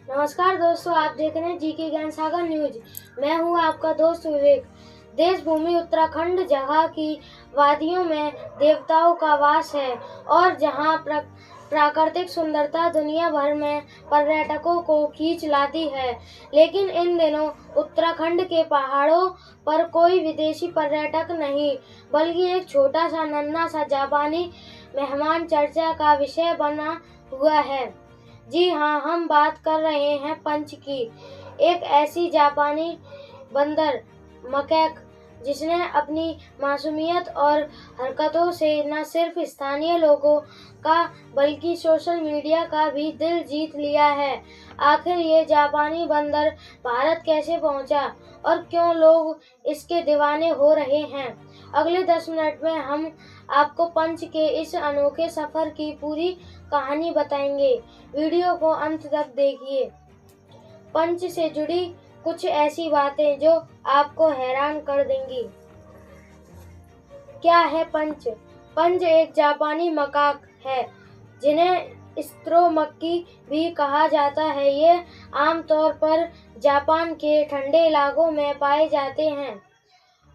नमस्कार दोस्तों, आप देख रहे हैं जीके ज्ञान सागर न्यूज। मैं हूं आपका दोस्त विवेक। देशभूमि उत्तराखंड जगह की वादियों में देवताओं का वास है और जहां प्राकृतिक सुंदरता दुनिया भर में पर्यटकों को खींच लाती है। लेकिन इन दिनों उत्तराखंड के पहाड़ों पर कोई विदेशी पर्यटक नहीं, बल्कि एक छोटा सा नन्हा सा जापानी मेहमान चर्चा का विषय बना हुआ है। जी हाँ, हम बात कर रहे हैं पंच की। एक ऐसी जापानी बंदर मकैक जिसने अपनी मासूमियत और हरकतों से न सिर्फ स्थानीय लोगों का बल्कि सोशल मीडिया का भी दिल जीत लिया है। आखिर ये जापानी बंदर भारत कैसे पहुंचा और क्यों लोग इसके दीवाने हो रहे हैं? अगले 10 मिनट में हम आपको पंच के इस अनोखे सफर की पूरी कहानी बताएंगे। वीडियो को अंत तक देखिए। पंच से जुड़ी कुछ ऐसी बातें जो आपको हैरान कर देंगी। क्या है पंच? पंच एक जापानी मकाक है जिन्हें स्त्रोमक्की भी कहा जाता है। ये आमतौर पर जापान के ठंडे इलाकों में पाए जाते हैं।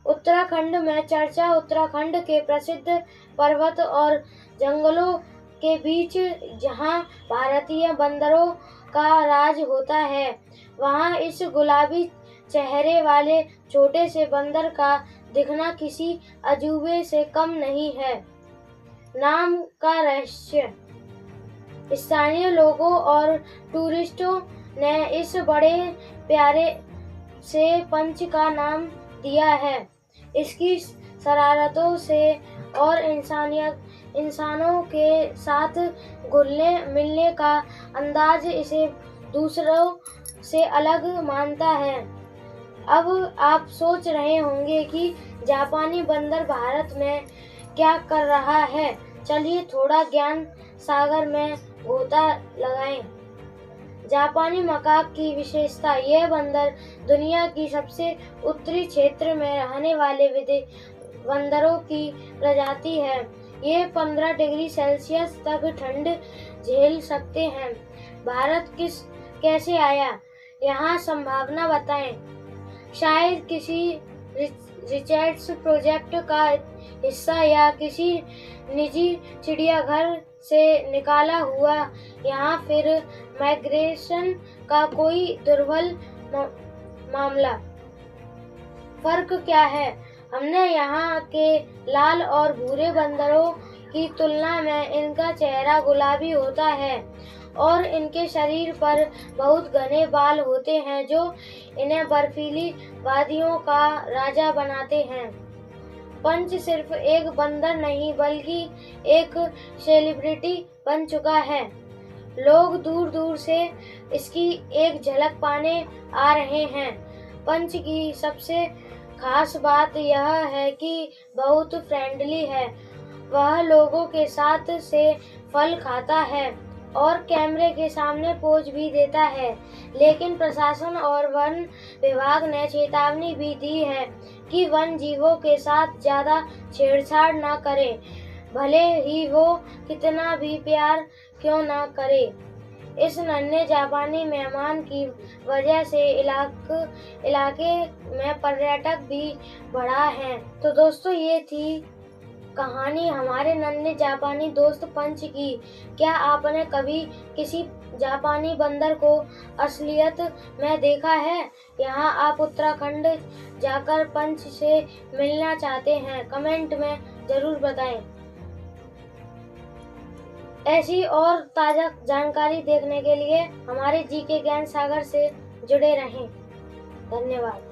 उत्तराखंड में चर्चा उत्तराखंड के प्रसिद्ध पर्वत और जंगलों के बीच जहां भारतीय बंदरों का राज होता है, वहां इस गुलाबी चेहरे वाले छोटे से बंदर का दिखना किसी अजूबे से कम नहीं है। नाम का रहस्य। स्थानीय लोगों और टूरिस्टों ने इस बड़े प्यारे से पंच का नाम दिया है। इसकी शरारतों से और इंसानों के साथ घुलने मिलने का अंदाज इसे दूसरों से अलग मानता है। अब आप सोच रहे होंगे कि जापानी बंदर भारत में क्या कर रहा है। चलिए थोड़ा ज्ञान सागर में गोता लगाएं। जापानी मकाक की विशेषता। यह बंदर दुनिया की सबसे उत्तरी क्षेत्र में रहने वाले बंदरों की प्रजाति है। ये 15 डिग्री सेल्सियस तक ठंड झेल सकते हैं। भारत कैसे आया? यहाँ संभावना बताएं। शायद किसी रिसर्च प्रोजेक्ट का हिस्सा या किसी निजी चिड़ियाघर से निकाला हुआ, यहाँ फिर माइग्रेशन का कोई दुर्बल मामला। फर्क क्या है? हमने यहाँ के लाल और भूरे बंदरों की तुलना में इनका चेहरा गुलाबी होता है और इनके शरीर पर बहुत घने बाल होते हैं जो इन्हें बर्फीली वादियों का राजा बनाते हैं। पंच सिर्फ एक बंदर नहीं बल्कि एक सेलिब्रिटी बन चुका है। लोग दूर दूर से इसकी एक झलक पाने आ रहे हैं। पंच की सबसे खास बात यह है कि बहुत फ्रेंडली है। वह लोगों के साथ से फल खाता है और कैमरे के सामने पोज भी देता है। लेकिन प्रशासन और वन विभाग ने चेतावनी भी दी है कि वन जीवों के साथ ज्यादा छेड़छाड़ न करें, भले ही वो कितना भी प्यार क्यों न करे। इस नन्हे जापानी मेहमान की वजह से इलाके में पर्यटक भी बढ़ा है। तो दोस्तों, ये थी कहानी हमारे नन्हे जापानी दोस्त पंच की। क्या आपने कभी किसी जापानी बंदर को असलियत में देखा है? यहाँ आप उत्तराखंड जाकर पंच से मिलना चाहते हैं? कमेंट में जरूर बताएं। ऐसी और ताज़ा जानकारी देखने के लिए हमारे जीके ज्ञान सागर से जुड़े रहें। धन्यवाद।